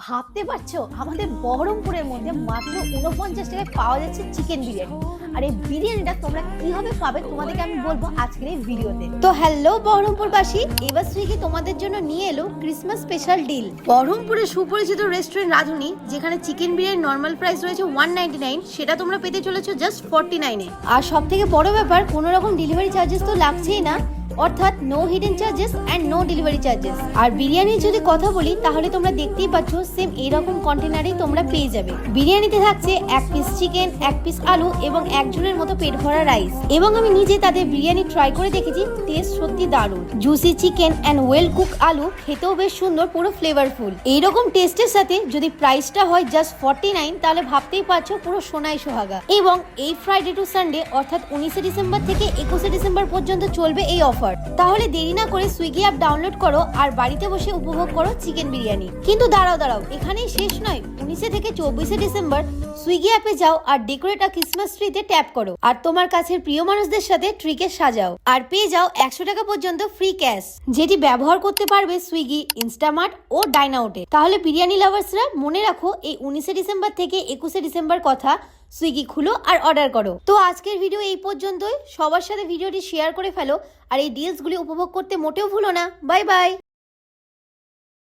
ভাবতে পারছো আমাদের বহরমপুরের মধ্যে মাত্র 49 টাকায় পাওয়া যাচ্ছে চিকেন বিরিয়ানি। আর এই বিরিয়ানিটা তোমরা কিভাবে পাবে তোমাদেরকে আমি বলবো আজকের এই ভিডিওতে। তো হ্যালো বহরমপুরবাসী, এবার সুইগি তোমাদের জন্য নিয়ে এলো ক্রিসমাস স্পেশাল ডিল। বহরমপুরের সুপরিচিত রেস্টুরেন্ট রাধুনি, যেখানে চিকেন বিরিয়ানি নর্মাল প্রাইস রয়েছে 199, সেটা তোমরা পেতে চলেছো জাস্ট 49-এ। আর সব থেকে বড় ব্যাপার, কোনো রকম ডেলিভারি চার্জেস তো লাগছেই না, অর্থাৎ no hidden charges and no delivery charges. আর বিরিয়ানির যদি কথা বলি তাহলে তোমরা দেখতেই পাচ্ছ সেম এইরকম কন্টেনারেই তোমরা পেয়ে যাবে। বিরিয়ানিতে থাকছে এক পিস চিকেন, এক পিস আলু এবং এক ঝুলের মতো পেট ভরা রাইস। এবং আমি নিজে তাদের বিরিয়ানি ট্রাই করে দেখেছি, টেস্ট সত্যি দারুণ। Juicy chicken and well cooked আলু, খেতেও বেশ সুন্দর, পুরো ফ্লেভারফুল। এইরকম টেস্টের সাথে যদি প্রাইসটা হয় জাস্ট 49, তাহলে ভাবতেই পারছো পুরো সোনায় সোহাগা। এবং এই ফ্রাইডে টু সানডে অর্থাৎ 19শে ডিসেম্বর থেকে 21শে ডিসেম্বর পর্যন্ত চলবে এই অফার। তাহলে দেরি না করে সুইগি অ্যাপ ডাউনলোড করো আর বাড়িতে বসে উপভোগ করো চিকেন বিরিয়ানি। কিন্তু দাঁড়াও, এখানেই শেষ নয়। 19শে থেকে 24শে ডিসেম্বর সুইগি অ্যাপে যাও আর ডেকোরেট আ ক্রিসমাস ট্রিতে ট্যাপ করো আর তোমার কাছের প্রিয় মানুষদের সাথে ট্রিকে সাজাও আর পেয়ে যাও 100 টাকা পর্যন্ত ফ্রি ক্যাশ, যেটি ব্যবহার করতে পারবে সুইগি, ইনস্টামার্ট ও ডাইনাউটে। তাহলে বিরিয়ানি লাভার্সরা মনে রাখো, এই 19শে ডিসেম্বর থেকে 21শে ডিসেম্বর কথা, সুইগি খুলো আর অর্ডার করো। তো আজকের ভিডিও এই পর্যন্তই। সবার সাথে ভিডিওটি শেয়ার করে ফেলো আর এই ডিলসগুলি উপভোগ করতে মোটেও ভুলো না। Bye bye.